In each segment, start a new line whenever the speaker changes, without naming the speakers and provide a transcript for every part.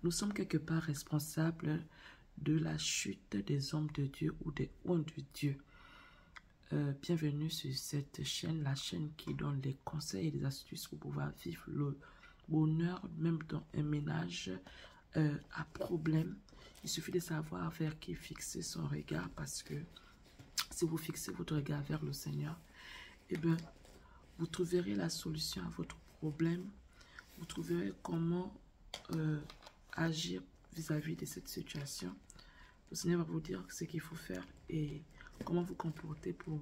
Nous sommes quelque part responsables de la chute des hommes de Dieu ou des hommes de Dieu. Bienvenue sur cette chaîne, la chaîne qui donne les conseils et les astuces pour pouvoir vivre le bonheur, même dans un ménage à problème. Il suffit de savoir vers qui fixer son regard, parce que si vous fixez votre regard vers le Seigneur, eh bien, vous trouverez la solution à votre problème. Vous trouverez comment agir vis-à-vis de cette situation. Le Seigneur va vous dire ce qu'il faut faire et comment vous comporter pour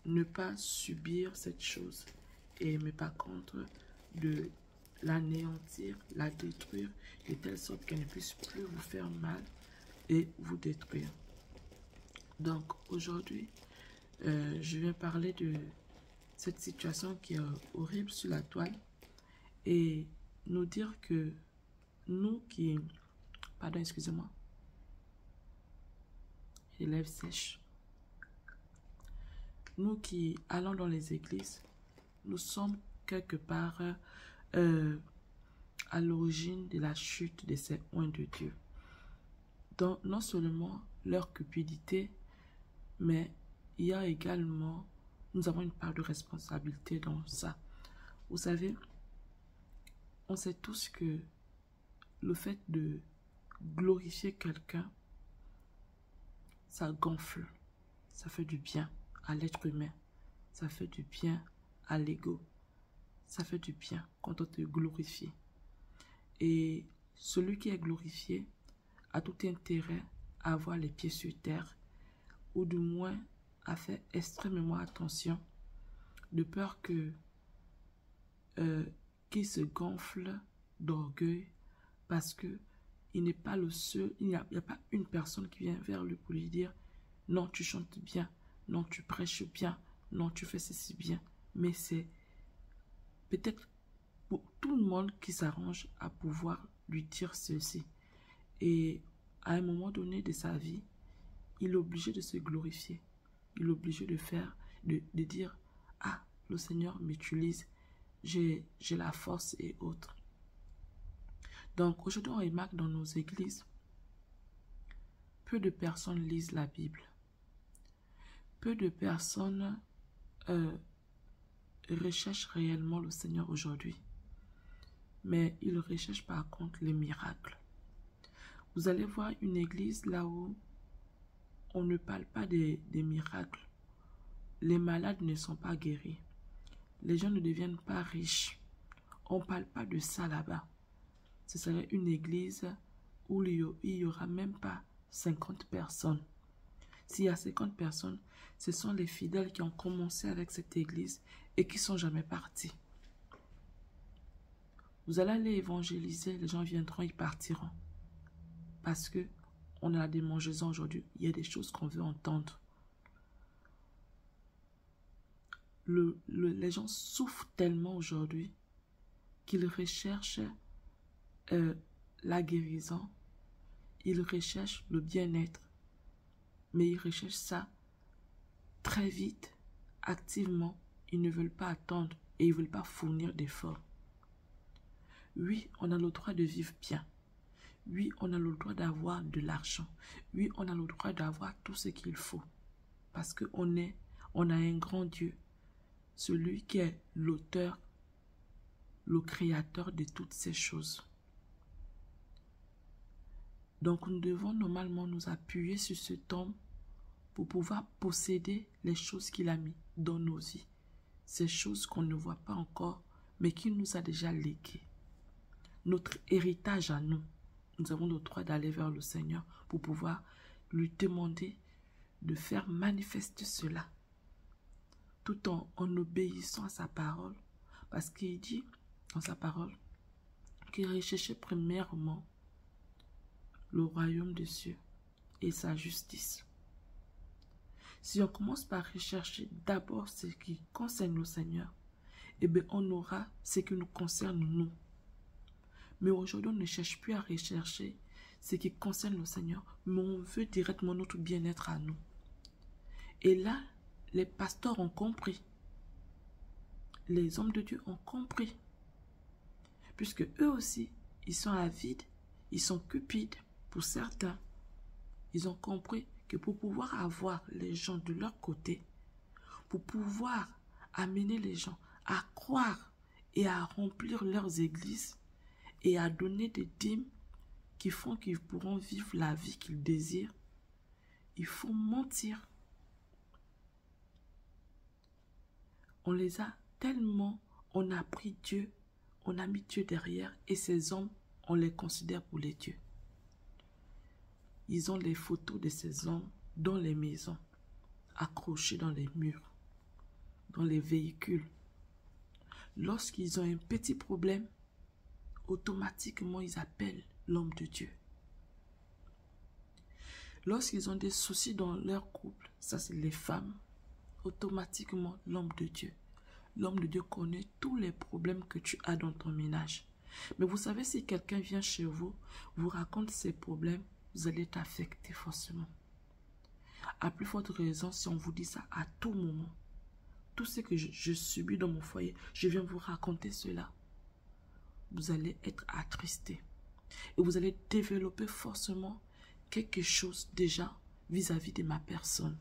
ne pas subir cette chose, et mais par contre de l'anéantir, la détruire de telle sorte qu'elle ne puisse plus vous faire mal et vous détruire. Donc aujourd'hui, je vais parler de cette situation qui est horrible sur la toile et nous dire que nous qui... Pardon, excusez-moi. Les lèvres sèches. Nous qui allons dans les églises, nous sommes quelque part à l'origine de la chute de ces oints de Dieu. Donc, non seulement leur cupidité, mais il y a également, nous avons une part de responsabilité dans ça. Vous savez, on sait tous que le fait de glorifier quelqu'un, ça gonfle, ça fait du bien à l'être humain, ça fait du bien à l'ego, ça fait du bien quand on te glorifie. Et celui qui est glorifié a tout intérêt à avoir les pieds sur terre, ou du moins à faire extrêmement attention, de peur que qu'il se gonfle d'orgueil, parce que il n'est pas le seul, il n'y a pas une personne qui vient vers lui pour lui dire non, tu chantes bien, non, tu prêches bien, non, tu fais ceci bien. Mais c'est peut-être pour tout le monde qui s'arrange à pouvoir lui dire ceci. Et à un moment donné de sa vie, il est obligé de se glorifier. Il est obligé de faire, de dire, ah, le Seigneur m'utilise, j'ai la force et autres. Donc aujourd'hui, on remarque dans nos églises, peu de personnes lisent la Bible. Peu de personnes recherchent réellement le Seigneur aujourd'hui. Mais ils recherchent par contre les miracles. Vous allez voir une église là où on ne parle pas des miracles. Les malades ne sont pas guéris. Les gens ne deviennent pas riches. On ne parle pas de ça là-bas. Ce serait une église où il n'y aura même pas 50 personnes. S'il y a 50 personnes, ce sont les fidèles qui ont commencé avec cette église et qui ne sont jamais partis. Vous allez aller évangéliser, les gens viendront, ils partiront. Parce que on a la démangeaison aujourd'hui. Il y a des choses qu'on veut entendre. Les gens souffrent tellement aujourd'hui qu'ils recherchent la guérison. Ils recherchent le bien-être. Mais ils recherchent ça très vite, activement. Ils ne veulent pas attendre et ils ne veulent pas fournir d'efforts. Oui, on a le droit de vivre bien. Oui, on a le droit d'avoir de l'argent. Oui, on a le droit d'avoir tout ce qu'il faut. Parce qu'on a un grand Dieu. Celui qui est l'auteur, le créateur de toutes ces choses. Donc nous devons normalement nous appuyer sur cet homme pour pouvoir posséder les choses qu'il a mis dans nos vies. Ces choses qu'on ne voit pas encore, mais qu'il nous a déjà léguées. Notre héritage à nous. Nous avons le droit d'aller vers le Seigneur pour pouvoir lui demander de faire manifester cela. Tout en obéissant à sa parole. Parce qu'il dit dans sa parole qu'il recherchait premièrement le royaume des cieux et sa justice. Si on commence par rechercher d'abord ce qui concerne le Seigneur, eh bien on aura ce qui nous concerne nous. Mais aujourd'hui, on ne cherche plus à rechercher ce qui concerne le Seigneur, mais on veut directement notre bien-être à nous. Et là, les pasteurs ont compris. Les hommes de Dieu ont compris. Puisque eux aussi, ils sont avides, ils sont cupides pour certains. Ils ont compris que pour pouvoir avoir les gens de leur côté, pour pouvoir amener les gens à croire et à remplir leurs églises et à donner des dîmes qui font qu'ils pourront vivre la vie qu'ils désirent, il faut mentir. On les a tellement, on a pris Dieu, on a mis Dieu derrière et ces hommes, on les considère pour les dieux. Ils ont les photos de ces hommes dans les maisons, accrochés dans les murs, dans les véhicules. Lorsqu'ils ont un petit problème, automatiquement ils appellent l'homme de Dieu. Lorsqu'ils ont des soucis dans leur couple, ça c'est les femmes, automatiquement l'homme de Dieu. L'homme de Dieu connaît tous les problèmes que tu as dans ton ménage. Mais vous savez, si quelqu'un vient chez vous, vous raconte ses problèmes, vous allez être affecté forcément. À plus forte raison, si on vous dit ça à tout moment, tout ce que je subis dans mon foyer, je viens vous raconter cela. Vous allez être attristé. Et vous allez développer forcément quelque chose déjà vis-à-vis de ma personne.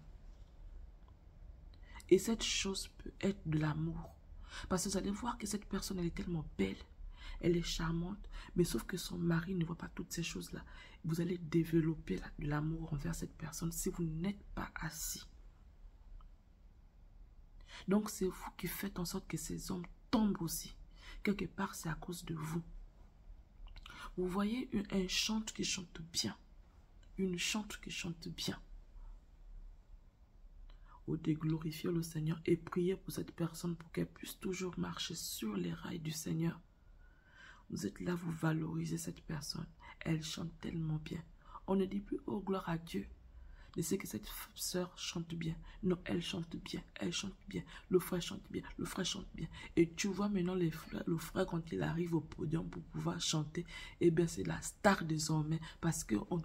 Et cette chose peut être de l'amour. Parce que vous allez voir que cette personne, elle est tellement belle, elle est charmante, mais sauf que son mari ne voit pas toutes ces choses-là. Vous allez développer de l'amour envers cette personne si vous n'êtes pas assis. Donc c'est vous qui faites en sorte que ces hommes tombent aussi. Quelque part, c'est à cause de vous. Vous voyez un chante qui chante bien. Une chante qui chante bien. Ou de glorifier le Seigneur et prier pour cette personne pour qu'elle puisse toujours marcher sur les rails du Seigneur. Vous êtes là, vous valorisez cette personne. Elle chante tellement bien. On ne dit plus, oh gloire à Dieu. Je sais que cette sœur chante bien. Non, elle chante bien, elle chante bien. Le frère chante bien, le frère chante bien. Et tu vois maintenant le frère quand il arrive au podium pour pouvoir chanter, eh bien c'est la star désormais parce qu'on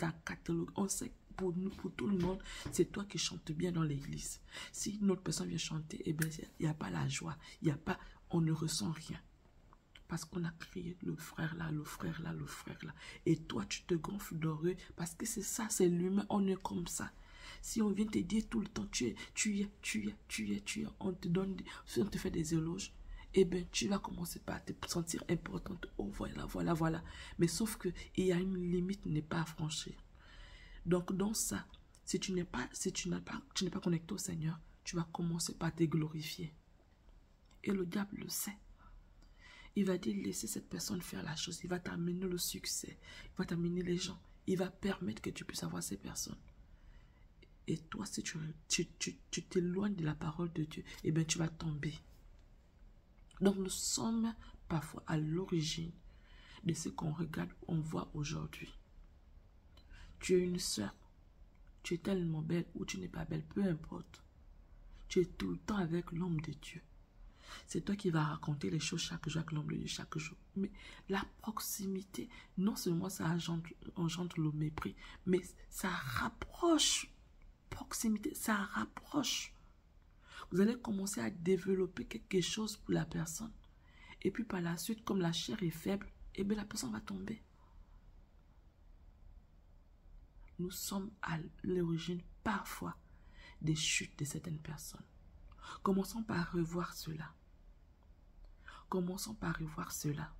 la catalogue, on sait pour nous, pour tout le monde, c'est toi qui chantes bien dans l'église. Si une autre personne vient chanter, eh bien il n'y a pas la joie, il y a pas, on ne ressent rien. Parce qu'on a crié le frère là, le frère là, le frère là. Et toi, tu te gonfles d'orgueil parce que c'est ça, c'est l'humain, on est comme ça. Si on vient te dire tout le temps, tu es, on te donne, si on te fait des éloges, eh bien, tu vas commencer par te sentir importante. Oh, voilà. Mais sauf qu'il y a une limite, n'est pas à franchir. Donc, dans ça, si tu n'es pas connecté au Seigneur, tu vas commencer par te glorifier. Et le diable le sait. Il va dire, laissez cette personne faire la chose. Il va t'amener le succès. Il va t'amener les gens. Il va permettre que tu puisses avoir ces personnes. Et toi, si tu t'éloignes de la parole de Dieu, eh bien, tu vas tomber. Donc, nous sommes parfois à l'origine de ce qu'on regarde, on voit aujourd'hui. Tu es une sœur. Tu es tellement belle ou tu n'es pas belle, peu importe. Tu es tout le temps avec l'homme de Dieu. C'est toi qui vas raconter les choses chaque jour avec l'homme de Dieu, chaque jour. Mais la proximité, non seulement ça engendre le mépris, mais ça rapproche. Proximité, ça rapproche. Vous allez commencer à développer quelque chose pour la personne. Et puis par la suite, comme la chair est faible, eh bien la personne va tomber. Nous sommes à l'origine parfois des chutes de certaines personnes. Commençons par revoir cela. Commençons par revoir cela.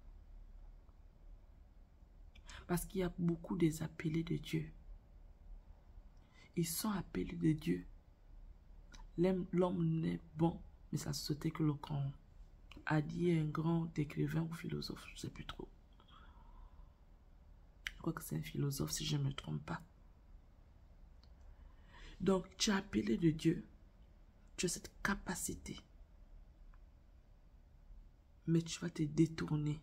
Parce qu'il y a beaucoup des appelés de Dieu. Ils sont appelés de Dieu. L'homme n'est bon, mais ça sautait que le camp. A dit un grand écrivain ou philosophe, je ne sais plus trop. Je crois que c'est un philosophe si je ne me trompe pas. Donc, tu es appelé de Dieu. Tu as cette capacité. Mais tu vas te détourner.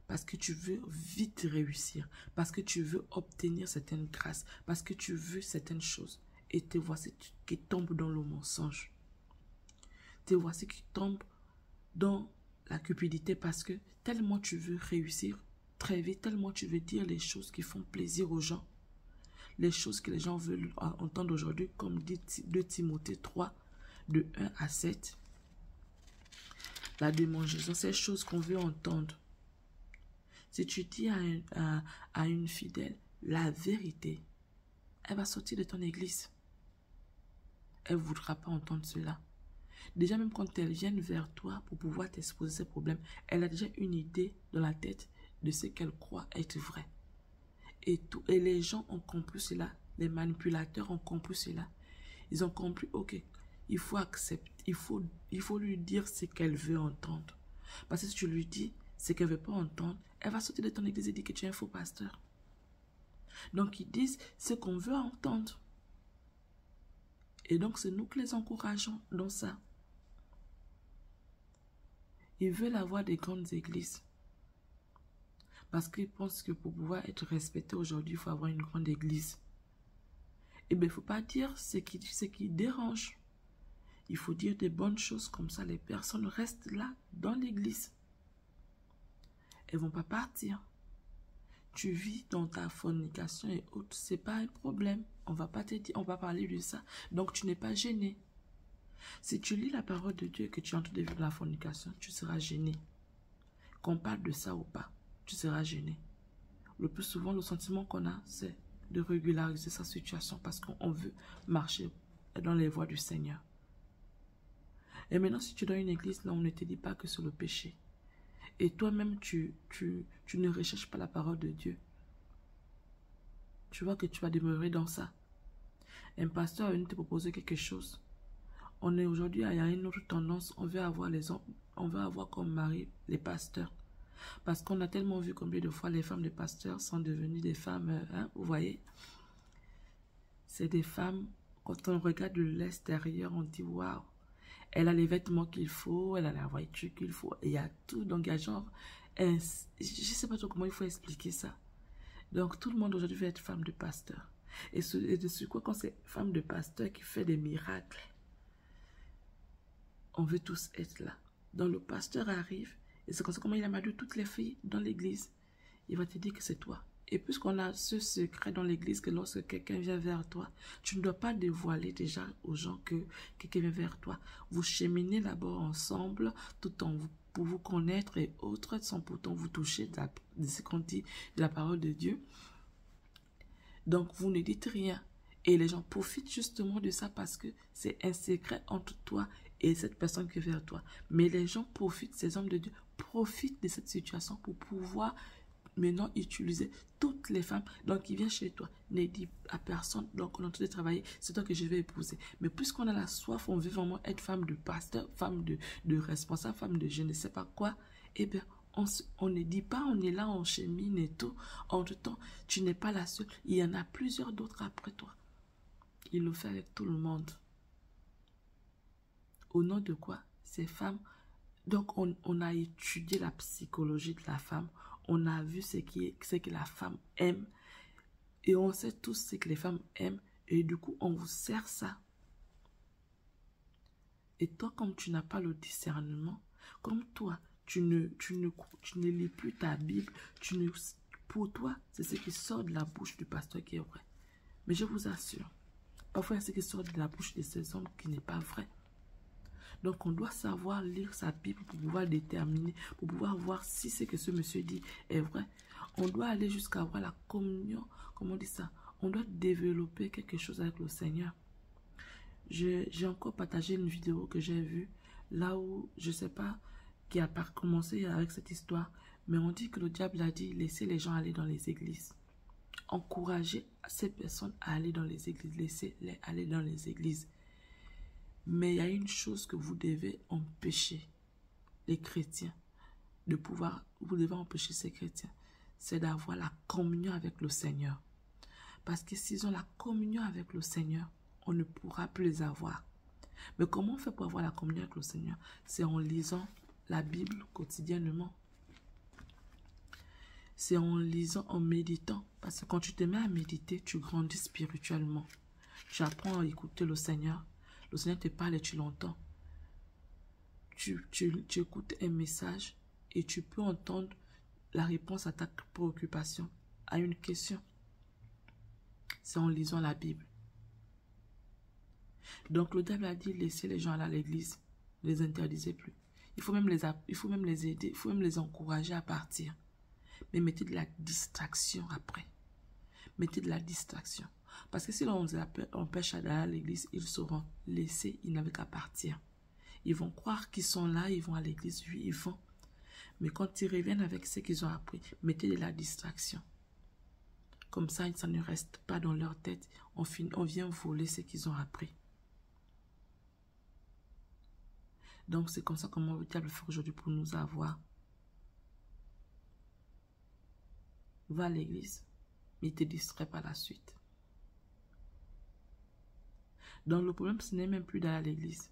Parce que tu veux vite réussir. Parce que tu veux obtenir certaines grâces. Parce que tu veux certaines choses. Et te voici qui tombe dans le mensonge. Te voici qui tombe dans la cupidité. Parce que tellement tu veux réussir très vite. Tellement tu veux dire les choses qui font plaisir aux gens. Les choses que les gens veulent entendre aujourd'hui. Comme dit 2 Timothée 3. De 1 à 7. La démangeaison, ces choses qu'on veut entendre. Si tu dis à une fidèle la vérité, elle va sortir de ton église. Elle ne voudra pas entendre cela. Déjà, même quand elle vient vers toi pour pouvoir t'exposer ses problèmes, elle a déjà une idée dans la tête de ce qu'elle croit être vrai. Et les gens ont compris cela, les manipulateurs ont compris cela. Ils ont compris, ok, il faut accepter, il faut lui dire ce qu'elle veut entendre. Parce que si tu lui dis ce qu'elle ne veut pas entendre, elle va sortir de ton église et dire que tu es un faux pasteur. Donc ils disent ce qu'on veut entendre. Et donc c'est nous qui les encourageons dans ça. Ils veulent avoir des grandes églises. Parce qu'ils pensent que pour pouvoir être respecté aujourd'hui, il faut avoir une grande église. Eh bien, il ne faut pas dire ce qui dérange. Il faut dire des bonnes choses, comme ça les personnes restent là, dans l'église. Elles ne vont pas partir. Tu vis dans ta fornication et autres, ce n'est pas un problème. On va pas te dire, on va parler de ça. Donc, tu n'es pas gêné. Si tu lis la parole de Dieu et que tu es en train de vivre la fornication, tu seras gêné. Qu'on parle de ça ou pas, tu seras gêné. Le plus souvent, le sentiment qu'on a, c'est de régulariser sa situation parce qu'on veut marcher dans les voies du Seigneur. Et maintenant, si tu es dans une église, là, on ne te dit pas que c'est le péché. Et toi-même, tu ne recherches pas la parole de Dieu. Tu vois que tu vas demeurer dans ça. Un pasteur est venu te proposer quelque chose. On est aujourd'hui, il y a une autre tendance, on veut avoir comme mari les pasteurs. Parce qu'on a tellement vu combien de fois les femmes de pasteurs sont devenues des femmes, vous voyez. C'est des femmes, quand on regarde de l'extérieur, on dit waouh, elle a les vêtements qu'il faut, elle a la voiture qu'il faut, et il y a tout. Donc il y a genre, je ne sais pas trop comment il faut expliquer ça. Donc tout le monde aujourd'hui veut être femme de pasteur. Et de ce quoi, quand c'est femme de pasteur qui fait des miracles, on veut tous être là. Donc le pasteur arrive, et c'est comme ça comment il a marié toutes les filles dans l'église. Il va te dire que c'est toi. Et puisqu'on a ce secret dans l'église que lorsque quelqu'un vient vers toi, tu ne dois pas dévoiler déjà aux gens que quelqu'un vient vers toi. Vous cheminez d'abord ensemble, tout en pour vous connaître et autres, sans pourtant vous toucher de ce qu'on dit de la parole de Dieu. Donc vous ne dites rien. Et les gens profitent justement de ça parce que c'est un secret entre toi et cette personne qui est vers toi. Mais les gens profitent, ces hommes de Dieu profitent de cette situation pour pouvoir maintenant utiliser toutes les femmes. Donc il vient chez toi, ne dit à personne, donc on est en train de travailler, c'est toi que je vais épouser. Mais puisqu'on a la soif, on veut vraiment être femme de pasteur, femme de responsable, femme de je ne sais pas quoi, eh bien on ne dit pas, on est là, on chemine et tout. En tout temps, tu n'es pas la seule, il y en a plusieurs d'autres après toi. Il le fait avec tout le monde. Au nom de quoi? Ces femmes. Donc, on a étudié la psychologie de la femme. On a vu ce que la femme aime. Et on sait tous ce que les femmes aiment. Et du coup, on vous sert ça. Et toi, comme tu n'as pas le discernement, comme toi, tu ne lis plus ta Bible, pour toi, c'est ce qui sort de la bouche du pasteur qui est vrai. Mais je vous assure, parfois, il y a ce qui sort de la bouche de ces hommes qui n'est pas vrai. Donc, on doit savoir lire sa Bible pour pouvoir déterminer, pour pouvoir voir si ce que ce monsieur dit est vrai. On doit aller jusqu'à avoir la communion, comment on dit ça? On doit développer quelque chose avec le Seigneur. J'ai encore partagé une vidéo que j'ai vue, là où, je ne sais pas, qui a commencé avec cette histoire, mais on dit que le diable a dit, laissez les gens aller dans les églises. Encouragez ces personnes à aller dans les églises, laissez-les aller dans les églises. Mais il y a une chose que vous devez empêcher les chrétiens vous devez empêcher ces chrétiens, c'est d'avoir la communion avec le Seigneur. Parce que s'ils ont la communion avec le Seigneur, on ne pourra plus les avoir. Mais comment on fait pour avoir la communion avec le Seigneur? C'est en lisant la Bible quotidiennement. C'est en lisant, en méditant. Parce que quand tu te mets à méditer, tu grandis spirituellement. Tu apprends à écouter le Seigneur. Le Seigneur te parle et tu l'entends. Tu écoutes un message et tu peux entendre la réponse à ta préoccupation, à une question. C'est en lisant la Bible. Donc le diable a dit, laissez les gens aller à l'église, ne les interdisez plus. Il faut même les aider, il faut même les encourager à partir. Mais mettez de la distraction après. Mettez de la distraction. Parce que si on empêche d'aller à l'église, ils seront laissés, ils n'avaient qu'à partir. Ils vont croire qu'ils sont là, ils vont à l'église, oui, ils vont. Mais quand ils reviennent avec ce qu'ils ont appris, mettez de la distraction. Comme ça ne reste pas dans leur tête. On vient voler ce qu'ils ont appris. Donc, c'est comme ça comment le diable fait aujourd'hui pour nous avoir. Va à l'église, mais il te distrait par la suite. Donc, le problème, ce n'est même plus d'aller à l'église.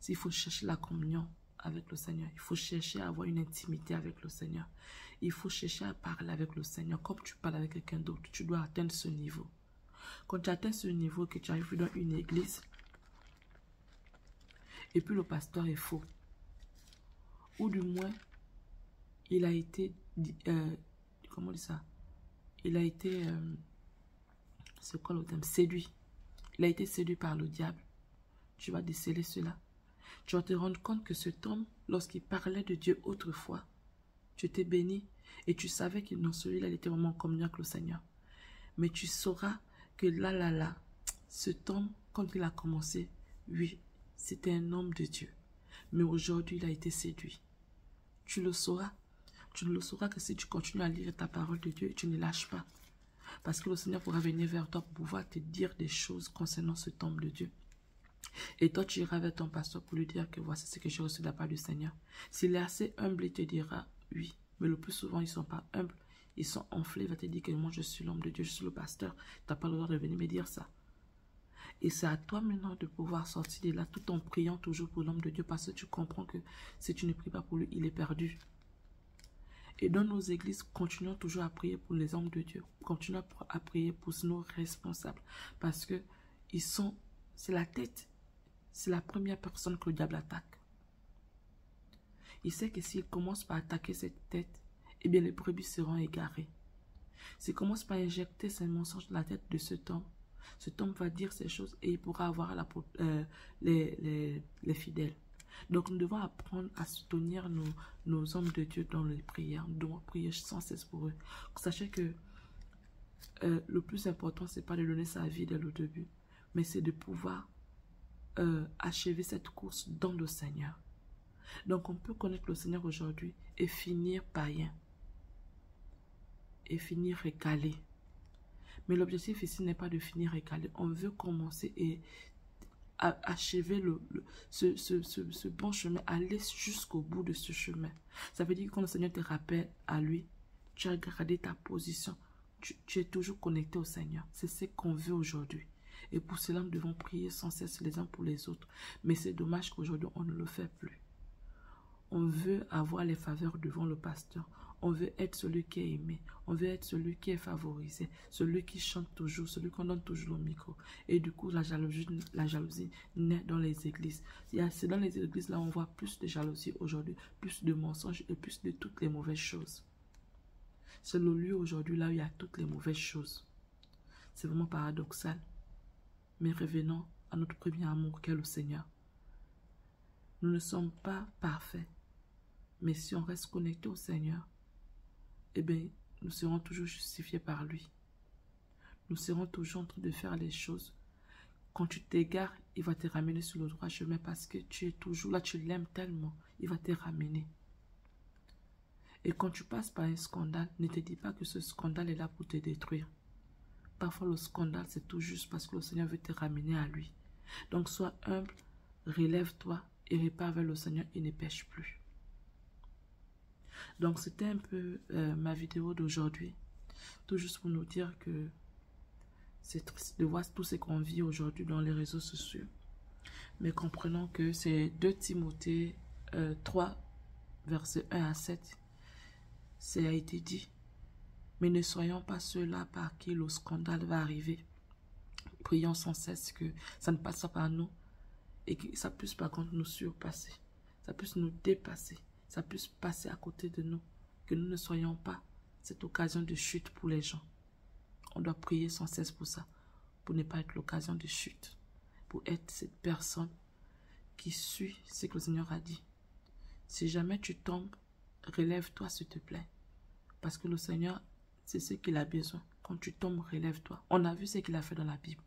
Il faut chercher la communion avec le Seigneur. Il faut chercher à avoir une intimité avec le Seigneur. Il faut chercher à parler avec le Seigneur. Comme tu parles avec quelqu'un d'autre, tu dois atteindre ce niveau. Quand tu atteins ce niveau, que tu arrives dans une église, et puis le pasteur est faux, ou du moins, il a été, comment on dit ça? Il a été, c'est quoi le terme? Séduit. Il a été séduit par le diable. Tu vas déceler cela. Tu vas te rendre compte que cet homme, lorsqu'il parlait de Dieu autrefois, tu étais béni et tu savais que non, celui-là, il était vraiment en communion avec le Seigneur. Mais tu sauras que là, cet homme, quand il a commencé, oui, c'était un homme de Dieu. Mais aujourd'hui, il a été séduit. Tu le sauras. Tu ne le sauras que si tu continues à lire ta parole de Dieu et tu ne lâches pas. Parce que le Seigneur pourra venir vers toi pour pouvoir te dire des choses concernant cet homme de Dieu. Et toi, tu iras vers ton pasteur pour lui dire que voici ce que j'ai reçu de la part du Seigneur. S'il est assez humble, il te dira oui. Mais le plus souvent, ils ne sont pas humbles. Ils sont enflés. Il va te dire que moi, je suis l'homme de Dieu, je suis le pasteur. Tu n'as pas le droit de venir me dire ça. Et c'est à toi maintenant de pouvoir sortir de là tout en priant toujours pour l'homme de Dieu parce que tu comprends que si tu ne pries pas pour lui, il est perdu. Et dans nos églises, continuons toujours à prier pour les hommes de Dieu. Continuons à prier pour nos responsables parce que c'est la tête. C'est la première personne que le diable attaque. Il sait que s'il commence par attaquer cette tête, eh bien les brebis seront égarées. S'il commence par injecter ses mensonges dans la tête de cet homme va dire ces choses et il pourra avoir les fidèles. Donc nous devons apprendre à soutenir nos hommes de Dieu dans les prières. Nous devons prier sans cesse pour eux. Sachez que le plus important, ce n'est pas de donner sa vie dès le début, mais c'est de pouvoir achever cette course dans le Seigneur. Donc on peut connaître le Seigneur aujourd'hui et finir païen. Et finir récalé. Mais l'objectif ici n'est pas de finir récalé. On veut commencer et achever ce bon chemin, aller jusqu'au bout de ce chemin. Ça veut dire que quand le Seigneur te rappelle à lui, tu as gardé ta position. Tu es toujours connecté au Seigneur. C'est ce qu'on veut aujourd'hui. Et pour cela, nous devons prier sans cesse les uns pour les autres. Mais c'est dommage qu'aujourd'hui, on ne le fait plus. On veut avoir les faveurs devant le pasteur. On veut être celui qui est aimé. On veut être celui qui est favorisé. Celui qui chante toujours. Celui qu'on donne toujours le micro. Et du coup, la jalousie naît dans les églises. C'est dans les églises là on voit plus de jalousie aujourd'hui. Plus de mensonges et plus de toutes les mauvaises choses. C'est le lieu aujourd'hui là où il y a toutes les mauvaises choses. C'est vraiment paradoxal. Mais revenons à notre premier amour qu'est le Seigneur. Nous ne sommes pas parfaits. Mais si on reste connecté au Seigneur, eh bien, nous serons toujours justifiés par lui. Nous serons toujours en train de faire les choses. Quand tu t'égares, il va te ramener sur le droit chemin parce que tu es toujours là, tu l'aimes tellement. Il va te ramener. Et quand tu passes par un scandale, ne te dis pas que ce scandale est là pour te détruire. Parfois, le scandale, c'est tout juste parce que le Seigneur veut te ramener à lui. Donc, sois humble, relève-toi et repars vers le Seigneur et ne pêche plus. Donc, c'était un peu ma vidéo d'aujourd'hui. Tout juste pour nous dire que c'est triste de voir tout ce qu'on vit aujourd'hui dans les réseaux sociaux. Mais comprenons que c'est 2 Timothée 3, versets 1 à 7. Ça a été dit. Mais ne soyons pas ceux-là par qui le scandale va arriver. Prions sans cesse que ça ne passe pas par nous et que ça puisse par contre nous surpasser. Ça puisse nous dépasser. Ça puisse passer à côté de nous. Que nous ne soyons pas cette occasion de chute pour les gens. On doit prier sans cesse pour ça. Pour ne pas être l'occasion de chute. Pour être cette personne qui suit ce que le Seigneur a dit. Si jamais tu tombes, relève-toi s'il te plaît. Parce que le Seigneur, c'est ce qu'il a besoin. Quand tu tombes, relève-toi. On a vu ce qu'il a fait dans la Bible.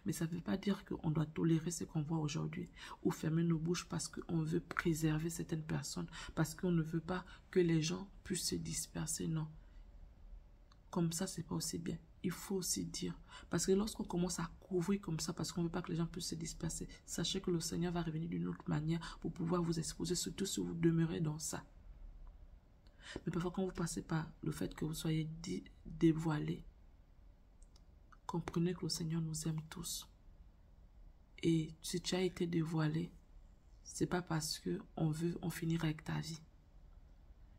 Mais ça ne veut pas dire qu'on doit tolérer ce qu'on voit aujourd'hui ou fermer nos bouches parce qu'on veut préserver certaines personnes, parce qu'on ne veut pas que les gens puissent se disperser. Non. Comme ça, c'est pas aussi bien. Il faut aussi dire. Parce que lorsqu'on commence à couvrir comme ça, parce qu'on ne veut pas que les gens puissent se disperser, sachez que le Seigneur va revenir d'une autre manière pour pouvoir vous exposer, surtout si vous demeurez dans ça. Mais parfois, quand vous passez par le fait que vous soyez dévoilé, comprenez que le Seigneur nous aime tous. Et si tu as été dévoilé, c'est pas parce que on finira avec ta vie.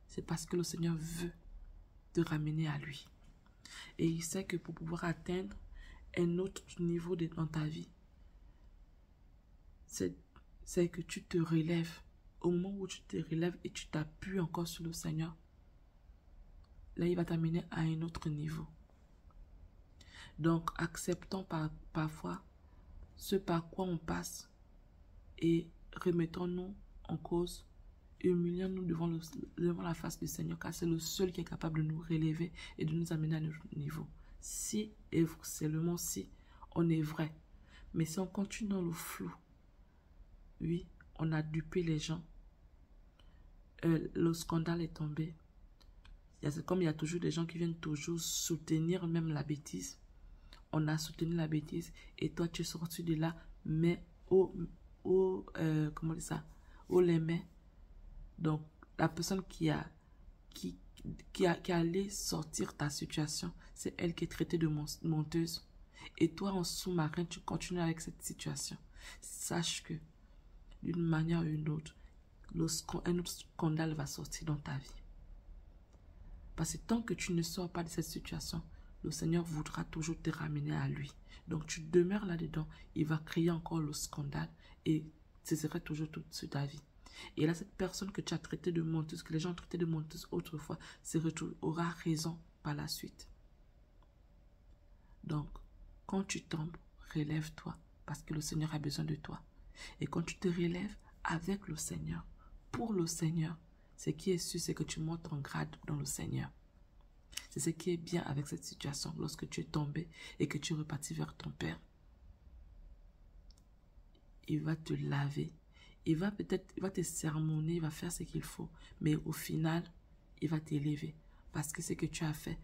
C'est parce que le Seigneur veut te ramener à lui. Et il sait que pour pouvoir atteindre un autre niveau dans ta vie, c'est que tu te relèves. Au moment où tu te relèves et tu t'appuies encore sur le Seigneur, là, il va t'amener à un autre niveau. Donc, acceptons parfois ce par quoi on passe et remettons-nous en cause, humilions-nous devant la face du Seigneur, car c'est le seul qui est capable de nous relever et de nous amener à notre niveau. Si et seulement si on est vrai. Mais si on continue dans le flou, oui, on a dupé les gens, le scandale est tombé. Comme il y a toujours des gens qui viennent toujours soutenir même la bêtise. On a soutenu la bêtise et toi tu es sorti de là, mais comment dire ça, au les mains. Donc la personne qui allait sortir ta situation, c'est elle qui est traitée de menteuse. Et toi en sous-marin, tu continues avec cette situation. Sache que d'une manière ou une autre, un autre scandale va sortir dans ta vie. Parce que tant que tu ne sors pas de cette situation, le Seigneur voudra toujours te ramener à lui. Donc tu demeures là-dedans, il va créer encore le scandale et ce serait toujours toute ta vie. Et là, cette personne que tu as traitée de menteuse, que les gens ont traité de menteuse autrefois, aura raison par la suite. Donc, quand tu tombes, relève-toi parce que le Seigneur a besoin de toi. Et quand tu te relèves avec le Seigneur, pour le Seigneur, ce qui est sûr, c'est que tu montes en grade dans le Seigneur. C'est ce qui est bien avec cette situation. Lorsque tu es tombé et que tu es reparti vers ton Père, il va te laver. Il va te sermonner, il va faire ce qu'il faut. Mais au final, il va t'élever. Parce que ce que tu as fait,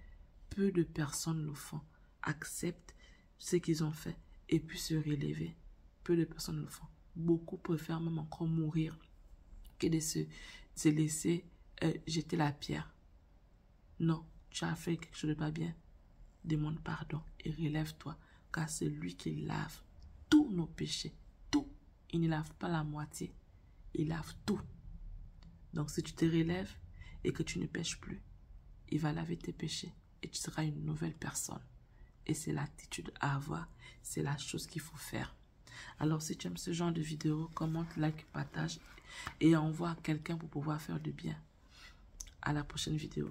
peu de personnes le font. Acceptent ce qu'ils ont fait et puis se relever. Peu de personnes le font. Beaucoup préfèrent même encore mourir que de se laisser jeter la pierre. Non, tu as fait quelque chose de pas bien. Demande pardon et relève-toi. Car c'est lui qui lave tous nos péchés. Tout. Il ne lave pas la moitié. Il lave tout. Donc si tu te relèves et que tu ne pêches plus, il va laver tes péchés et tu seras une nouvelle personne. Et c'est l'attitude à avoir. C'est la chose qu'il faut faire. Alors si tu aimes ce genre de vidéo, commente, like, partage et envoie à quelqu'un pour pouvoir faire du bien. À la prochaine vidéo.